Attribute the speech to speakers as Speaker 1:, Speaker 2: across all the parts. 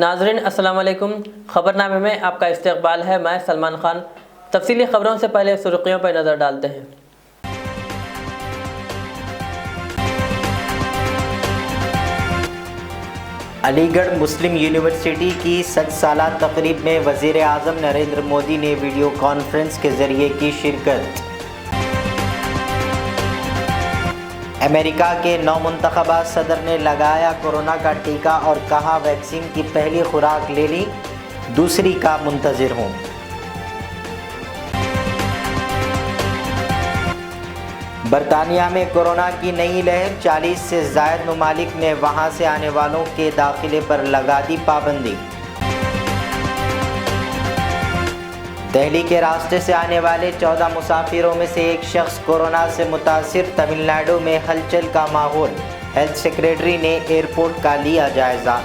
Speaker 1: नाज़रीन अस्सलाम वालेकुम। ख़बरनामे में आपका इस्तकबाल है। मैं सलमान खान। तफसीली खबरों से पहले सुर्खियों पर नज़र डालते हैं।
Speaker 2: अलीगढ़ मुस्लिम यूनिवर्सिटी की 60 साला तकरीब में वज़ीर आज़म नरेंद्र मोदी ने वीडियो कॉन्फ्रेंस के ज़रिए की शिरकत। अमेरिका के नौमुंतखबा सदर ने लगाया कोरोना का टीका और कहा वैक्सीन की पहली खुराक ले ली, दूसरी का मुंतज़िर हूँ। बरतानिया में कोरोना की नई लहर, 40 से ज़ायद ममालिक ने वहाँ से आने वालों के दाखिले पर लगा दी पाबंदी। दिल्ली के रास्ते से आने वाले 14 मुसाफिरों में से एक शख्स कोरोना से मुतासिर। तमिलनाडु में हलचल का माहौल, हेल्थ सेक्रेटरी ने एयरपोर्ट का लिया जायजा।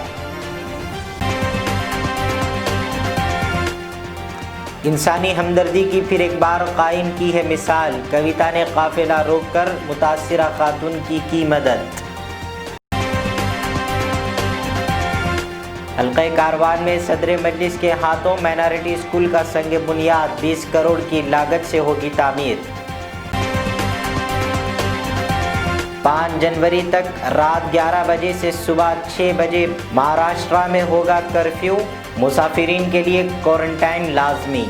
Speaker 2: इंसानी हमदर्दी की फिर एक बार कायम की है मिसाल, कविता ने काफिला रोककर मुतासिरा खातून की मदद। हल्के कारवान में सदर मजलिस के हाथों माइनॉरिटी स्कूल का संग बुनियाद, 20 करोड़ की लागत से होगी तामीर। 5 जनवरी तक रात 11 बजे से सुबह 6 बजे महाराष्ट्र में होगा कर्फ्यू, मुसाफिरीन के लिए क्वारंटाइन लाजमी।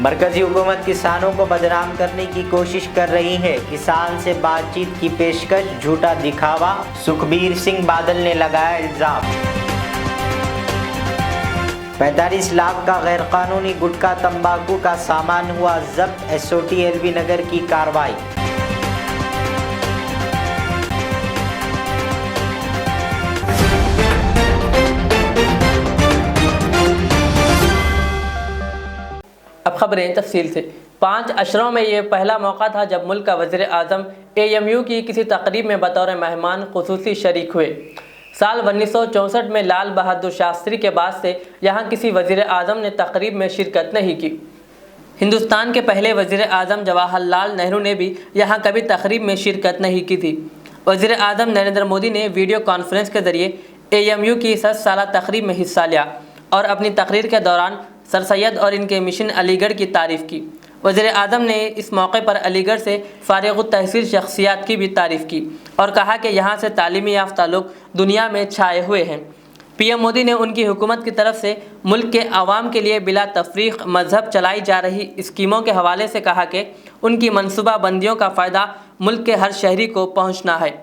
Speaker 2: मरकजी हुकूमत किसानों को बदनाम करने की कोशिश कर रही है, किसान से बातचीत की पेशकश झूठा दिखावा, सुखबीर सिंह बादल ने लगाया इल्जाम। 45 लाख का गैरकानूनी गुटखा तंबाकू का सामान हुआ जब्त, एसओटी एलबी नगर की कार्रवाई।
Speaker 1: अब खबरें तफसील से। 5 अशरों में ये पहला मौका था जब मुल्क का वज़ीर आज़म AMU की किसी तकरीब में बतौर मेहमान खुसूसी शरीक हुए। साल 1964 में लाल बहादुर शास्त्री के बाद से यहाँ किसी वज़ीर आज़म ने तकरीब में शिरकत नहीं की। हिंदुस्तान के पहले वज़ीर आज़म जवाहरलाल नेहरू ने भी यहाँ कभी तकरीब में शिरकत नहीं की थी। वज़ीर आज़म नरेंद्र मोदी ने वीडियो कॉन्फ्रेंस के ज़रिए AMU की 60 साला तकरीब में हिस्सा लिया और अपनी तकरीर के दौरान सर सैयद और इनके मिशन अलीगढ़ की तारीफ़ की। वज़ीर आज़म ने इस मौके पर अलीगढ़ से फ़ारिग़ुत तहसील शख्सियात की भी तारीफ़ की और कहा कि यहाँ से तालीमी याफ्ता लोग दुनिया में छाए हुए हैं। PM मोदी ने उनकी हुकूमत की तरफ से मुल्क के आवाम के लिए बिला तफरीक़ मज़हब चलाई जा रही स्कीमों के हवाले से कहा कि उनकी मनसूबाबंदियों का फ़ायदा मुल्क के हर शहरी को पहुँचना है।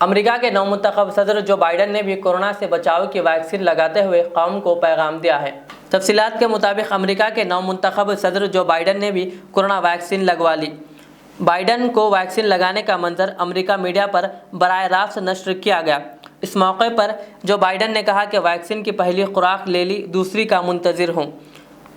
Speaker 1: अमेरिका के नौमुंतखब सदर जो बाइडन ने भी कोरोना से बचाव की वैक्सीन लगाते हुए कौम को पैगाम दिया है। तफसीलात के मुताबिक अमेरिका के नौमुंतखब सदर जो बाइडन ने भी कोरोना वैक्सीन लगवा ली। बाइडन को वैक्सीन लगाने का मंजर अमेरिका मीडिया पर बराह रास्त नश्र किया गया। इस मौके पर जो बाइडन ने कहा कि वैक्सीन की पहली खुराक ले ली, दूसरी का मुंतज़िर हूँ।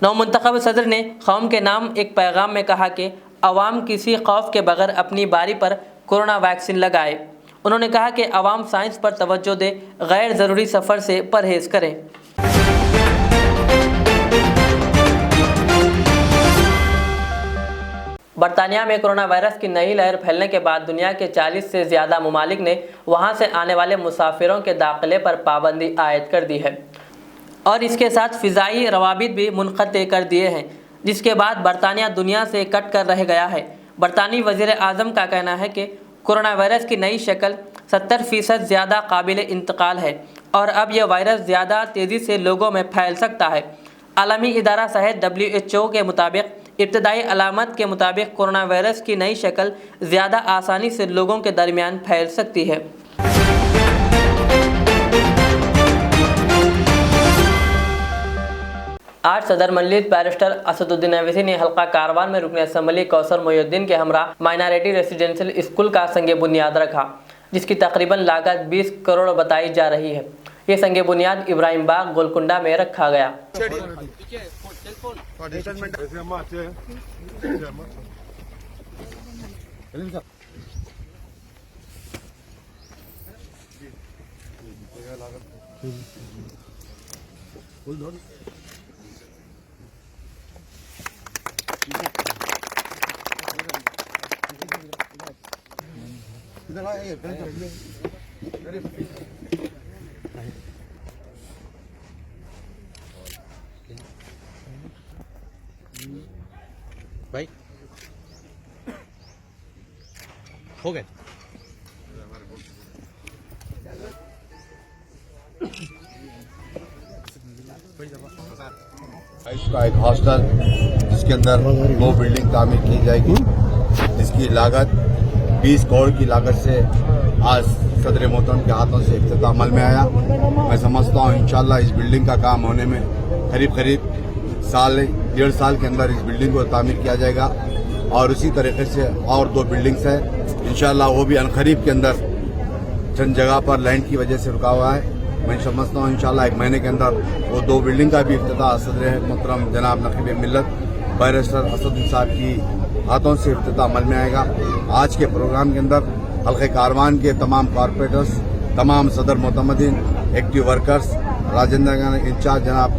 Speaker 1: नौमुंतखब सदर ने कौम के नाम एक पैगाम में कहा कि अवाम किसी खौफ के बगैर अपनी बारी पर कोरोना वैक्सीन लगाए। उन्होंने कहा कि अवाम साइंस पर तवज्जो दे, गैर ज़रूरी सफ़र से परहेज़ करें। बरतानिया में कोरोना वायरस की नई लहर फैलने के बाद दुनिया के 40 से ज़्यादा ममालिक ने वहाँ से आने वाले मुसाफिरों के दाखिले पर पाबंदी आयद कर दी है और इसके साथ फ़िज़ाई रवाबित भी मुनक़ते कर दिए हैं, जिसके बाद बरतानिया दुनिया से कट कर रह गया है। बरतानी वज़ीर आज़म का कहना है कि कोरोना वायरस की नई शक्ल 70% ज़्यादा काबिल इंतकाल है और अब यह वायरस ज़्यादा तेज़ी से लोगों में फैल सकता है। आलमी इदारा सेहत WHO के मुताबिक इब्तदाई अलामत के मुताबिक कोरोना वायरस की नई शक्ल ज़्यादा आसानी से लोगों के दरमियान फैल सकती है। आज सदर मजलिस बैरिस्टर असदुद्दीन अवैसी ने हल्का कारवान में रुकन असम्बली कौसर मोहिउद्दीन के हमरा माइनॉरिटी रेसिडेंशियल स्कूल का संग बुनियाद रखा, जिसकी तकरीबन लागत 20 करोड़ बताई जा रही है। ये संग बुनियाद इब्राहिम बाग गोलकुंडा में रखा गया।
Speaker 3: भाई हो गए।
Speaker 4: का एक हॉस्टल जिसके अंदर 2 बिल्डिंग तामीर की जाएगी, जिसकी लागत 20 करोड़ की लागत से आज सदर मोहतरम के हाथों से इफ्तिताह अमल में आया। मैं समझता हूँ इंशाल्लाह इस बिल्डिंग का काम होने में करीब 1.5 साल के अंदर इस बिल्डिंग को तामीर किया जाएगा और उसी तरीके से और 2 बिल्डिंग्स हैं इंशाल्लाह, वो भी अनकरीब के अंदर चंद जगह पर लैंड की वजह से रुका हुआ है। मैं समझता हूँ इंशाल्लाह 1 महीने के अंदर वो 2 बिल्डिंग का भी इफ्तिताह सदर मोहतरम जनाब नकीब मिल्लत बैरिस्टर असदुद्दीन साहब की हाथों से इफ्तिताह अमल में आएगा। आज के प्रोग्राम के अंदर हल्के कारवान के तमाम कॉरपोरेटर्स, तमाम सदर मोतमदीन, active workers, Rajendra Nagar in charge जनाब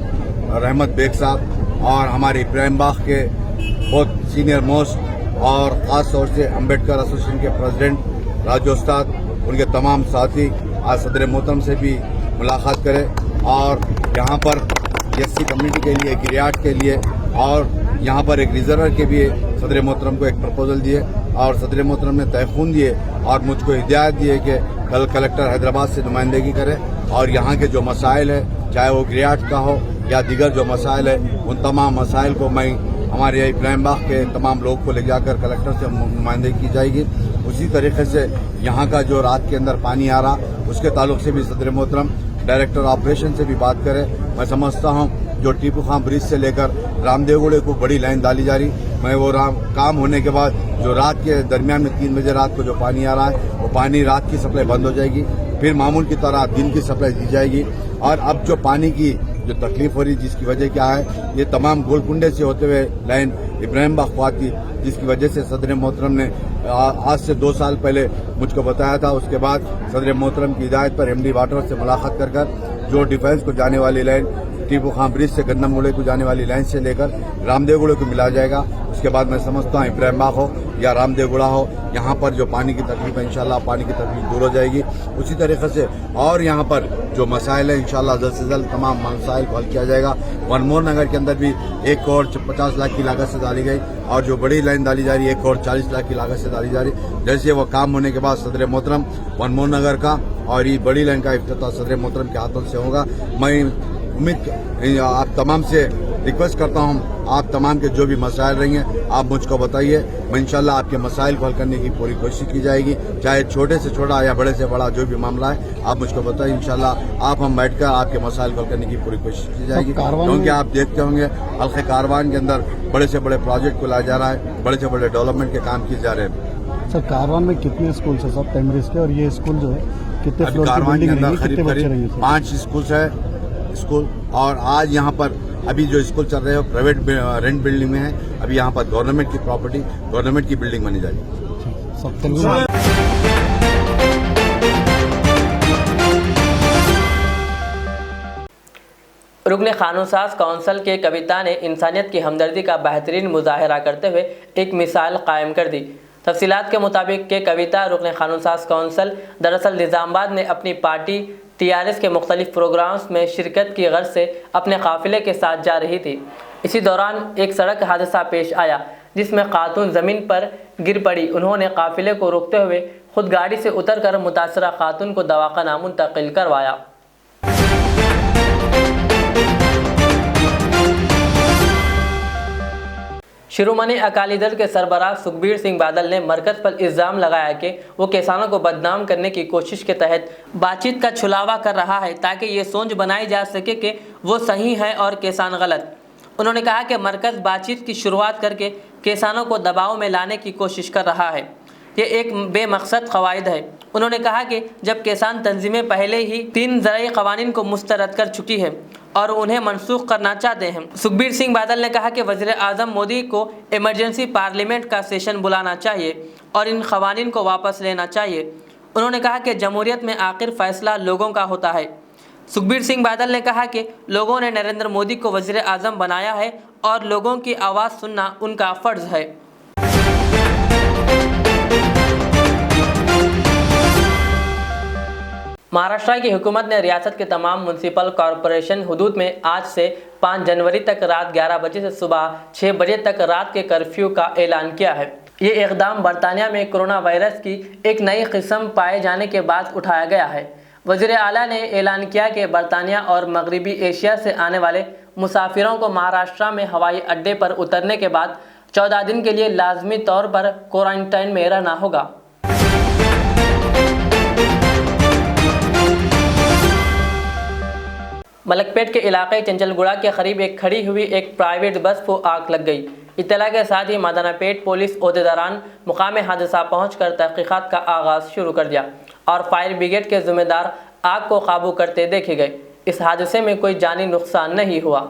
Speaker 4: रहमत बेग साहब और हमारे इब्राहिम बाग के बहुत सीनियर मोस्ट और ख़ास तौर से अम्बेडकर एसोसिएशन के प्रेसिडेंट राजू उस्ताद, उनके तमाम साथी आज सदर मोहतरम से भी मुलाकात करें और यहाँ पर एससी कम्युनिटी के लिए, गिरियाट के लिए और यहाँ पर एक रिजर्वर के भी सदर मोहतरम को एक प्रपोजल दिए और सदर मोहतरम ने तयखून दिए और मुझको हिदायत दी है कि कल कलेक्टर हैदराबाद से नुमाइंदगी करे और यहाँ के जो मसाइल है, चाहे वो गिरियाट का हो या दीगर जो मसाइल है, उन तमाम मसाइल को मैं हमारे इब्राहिम बाग के तमाम लोग को ले जाकर कलेक्टर से नुमाइंदगी की जाएगी। उसी तरीके से यहाँ का जो रात के अंदर पानी आ रहा उसके ताल्लुक से भी सदर मोहतरम डायरेक्टर ऑपरेशन से भी बात करें। मैं समझता हूँ जो टीपू खान ब्रिज से लेकर रामदेवगुड़े को बड़ी लाइन डाली जा रही, मैं वो काम होने के बाद जो रात के दरमियान में 3 बजे रात को जो पानी आ रहा है वो पानी रात की सप्लाई बंद हो जाएगी, फिर मामूल की तरह दिन की सप्लाई दी जाएगी। और अब जो पानी की जो तकलीफ हो रही जिसकी वजह क्या है, ये तमाम गोलकुंडे से होते हुए लाइन इब्राहिम बाग को आती, जिसकी वजह से सदर मोहतरम ने आज से 2 साल पहले मुझको बताया था। उसके बाद सदर मोहतरम की हिदायत पर एमडी वाटर से मुलाकात कर जो डिफेंस को जाने वाली लाइन टीपू खान ब्रिज से गन्नमगुड़े को जाने वाली लाइन से लेकर रामदेवगुड़े को मिला जाएगा। उसके बाद मैं समझता हूँ इब्राहिम बाग हो या रामदेवगुड़ा हो, यहाँ पर जो पानी की तकलीफ है इंशाल्लाह पानी की तकलीफ दूर हो जाएगी। उसी तरीके से और यहाँ पर जो मसाइल है इंशाल्लाह जल्द से जल्द तमाम मसाइल को हल किया जाएगा। वनमोहन नगर के अंदर भी 1 करोड़ 50 लाख की लागत से डाली गई और जो बड़ी लाइन डाली जा रही है 1 करोड़ 40 लाख की लागत से डाली जा रही। जैसे वो काम होने के बाद सदर मोहतरम वनमोहन नगर का और ये बड़ी लाइन का इफ्तिताह सदर मोहतरम के हाथों से होगा। मैं उम्मीद आप तमाम से रिक्वेस्ट करता हूं, आप तमाम के जो भी मसाइल रहेंगे आप मुझको बताइए, मैं इंशाल्लाह आपके मसाइल को हल करने की पूरी कोशिश की जाएगी। चाहे छोटे से छोटा या बड़े से बड़ा जो भी मामला है आप मुझको बताइए, इंशाल्लाह आप हम बैठकर आपके मसाइल को हल करने की पूरी कोशिश की जाएगी। क्योंकि आप देखते होंगे हल्के कारवान के अंदर बड़े से बड़े प्रोजेक्ट को लाया जा रहा है, बड़े से बड़े डेवलपमेंट के काम किए जा रहे हैं।
Speaker 5: सर कारवान में कितने स्कूल है सब प्राइमरी के, और ये स्कूल जो है कितने फ्लोर की
Speaker 4: कारवान के
Speaker 5: बिल्डिंग
Speaker 4: अंदर
Speaker 5: रहेगी, कितने बच्चे रहेंगे?
Speaker 4: 5 स्कूल है स्कूल, और आज यहाँ पर अभी जो स्कूल चल रहे हैं प्राइवेट रेंट बिल्डिंग में है। अभी यहाँ पर गवर्नमेंट की प्रॉपर्टी, गवर्नमेंट की बिल्डिंग बनी जाएगी।
Speaker 5: सब तेलुगु
Speaker 1: रुकन कानूनसाज कौंसिल के कविता ने इंसानियत की हमदर्दी का बेहतरीन मुजाहरा करते हुए एक मिसाल कायम कर दी। तफसीलात के मुताबिक के कविता रुकन कानूनसाज कौंसिल दरअसल निज़ामाबाद में अपनी पार्टी TRS के मुख्तलिफ प्रोग्राम्स में शिरकत की गर्ज से अपने काफिले के साथ जा रही थी। इसी दौरान एक सड़क हादसा पेश आया जिसमें खातून ज़मीन पर गिर पड़ी। उन्होंने काफिले को रोकते हुए खुद गाड़ी से उतरकर मुतासरा खातून को दवाखाना मुंतकिल करवाया। शिरोमणि अकाली दल के सरबराह सुखबीर सिंह बादल ने मरकज़ पर इल्ज़ाम लगाया कि वो किसानों को बदनाम करने की कोशिश के तहत बातचीत का छुलावा कर रहा है ताकि ये सोच बनाई जा सके कि वो सही है और किसान गलत। उन्होंने कहा कि मरकज़ बातचीत की शुरुआत करके किसानों को दबाव में लाने की कोशिश कर रहा है। ये एक बेमकसद क़वायद है। उन्होंने कहा कि जब किसान तंजीमें पहले ही 3 ज़राई क़वानीन को मुस्तरद कर चुकी है और उन्हें मनसूख करना चाहते हैं। सुखबीर सिंह बादल ने कहा कि वज़ीर आज़म मोदी को इमरजेंसी पार्लियामेंट का सेशन बुलाना चाहिए और इन क़वानीन को वापस लेना चाहिए। उन्होंने कहा कि जमहूरियत में आखिर फ़ैसला लोगों का होता है। सुखबीर सिंह बादल ने कहा कि लोगों ने नरेंद्र मोदी को वज़ीर आज़म बनाया है और लोगों की आवाज़ सुनना उनका फ़र्ज़ है। महाराष्ट्र की हुकूमत ने रियासत के तमाम म्यूनसिपल कॉरपोरेशन हुदूद में आज से 5 जनवरी तक रात 11 बजे से सुबह 6 बजे तक रात के कर्फ्यू का ऐलान किया है। ये इक़दाम बरतानिया में कोरोना वायरस की एक नई किस्म पाए जाने के बाद उठाया गया है। वज़ीर आला ने ऐलान किया कि बरतानिया और मगरबी एशिया से आने वाले मुसाफिरों को महाराष्ट्र में हवाई अड्डे पर उतरने के बाद 14 दिन के लिए लाजमी तौर पर क्वारंटाइन में रहना होगा। मलकपेट के इलाके चंचलगुड़ा के करीब एक खड़ी हुई एक प्राइवेट बस को आग लग गई। इत्तला के साथ ही मादानापेट पुलिस ओहदेदारान मुकाम हादसा पहुंचकर तहकीकात का आगाज़ शुरू कर दिया और फायर ब्रिगेड के जिम्मेदार आग को काबू करते देखे गए। इस हादसे में कोई जानी नुकसान नहीं हुआ।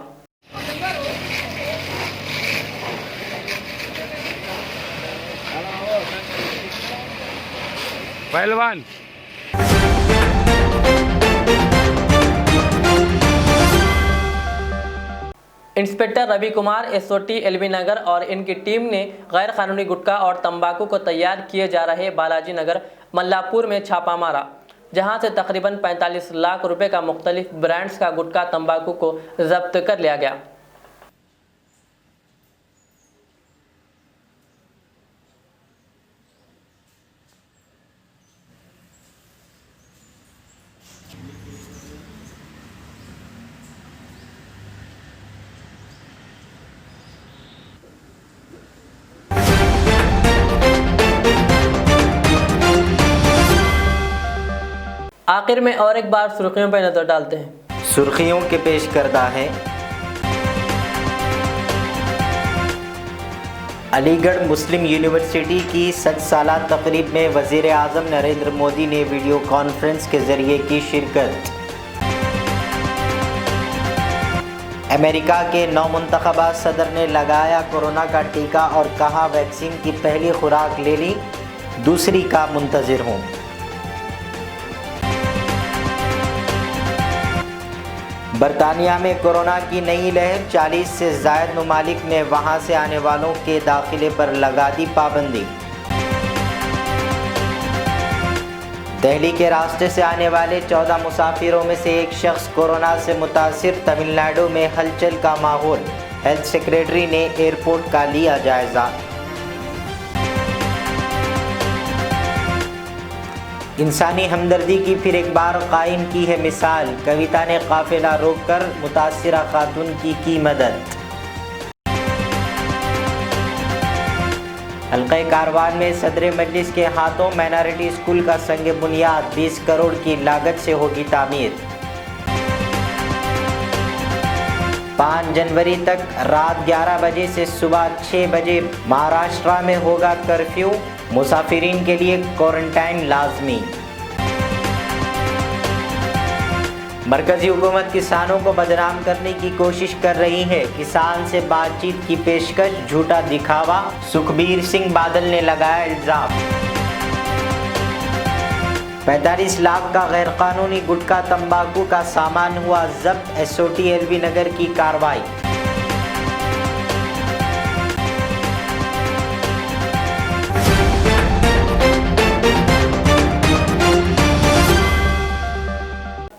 Speaker 3: पहलवान
Speaker 1: इंस्पेक्टर रवि कुमार एसओटी एलबी नगर और इनकी टीम ने गैर कानूनी गुटखा और तंबाकू को तैयार किए जा रहे बालाजी नगर मल्लापुर में छापा मारा, जहां से तकरीबन 45 लाख रुपए का मुख्तलिफ ब्रांड्स का गुटखा तंबाकू को जब्त कर लिया गया। आखिर में और एक बार सुर्खियों पर नजर डालते हैं।
Speaker 2: सुर्खियों के पेश करदा है। अलीगढ़ मुस्लिम यूनिवर्सिटी की 60 साला तकरीब में वज़ीर आज़म नरेंद्र मोदी ने वीडियो कॉन्फ्रेंस के ज़रिए की शिरकत। अमेरिका के नौमुंतखबा सदर ने लगाया कोरोना का टीका और कहा वैक्सीन की पहली खुराक ले ली, दूसरी का मुंतज़िर हूँ। बरतानिया में कोरोना की नई लहर, 40 से ज़ायद ममालिक ने वहां से आने वालों के दाखिले पर लगा दी पाबंदी। दिल्ली के रास्ते से आने वाले 14 मुसाफिरों में से एक शख्स कोरोना से मुतासिर, तमिलनाडु में हलचल का माहौल, हेल्थ सेक्रेटरी ने एयरपोर्ट का लिया जायजा। इंसानी हमदर्दी की फिर एक बार कायम की है मिसाल, कविता ने काफिला रोककर मुतासिरा खातून की मदद। हल्के कारवान में सदर मजलिस के हाथों माइनॉरिटी स्कूल का संग बुनियाद, 20 करोड़ की लागत से होगी तामीर। 5 जनवरी तक रात 11 बजे से सुबह 6 बजे महाराष्ट्र में होगा कर्फ्यू, मुसाफिरीन के लिए क्वारंटाइन लाजमी। मरकजी हुकूमत किसानों को बदनाम करने की कोशिश कर रही है, किसान से बातचीत की पेशकश झूठा दिखावा, सुखबीर सिंह बादल ने लगाया इल्जाम। 45 लाख का गैर कानूनी गुटखा तंबाकू का सामान हुआ जब्त, एसओटी एलबी नगर की कार्रवाई।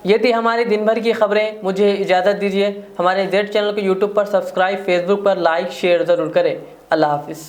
Speaker 1: ये थी हमारी दिन भर की खबरें। मुझे इजाज़त दीजिए। हमारे जेड चैनल को यूट्यूब पर सब्सक्राइब, फेसबुक पर लाइक शेयर ज़रूर करें। अल्लाह हाफिज़।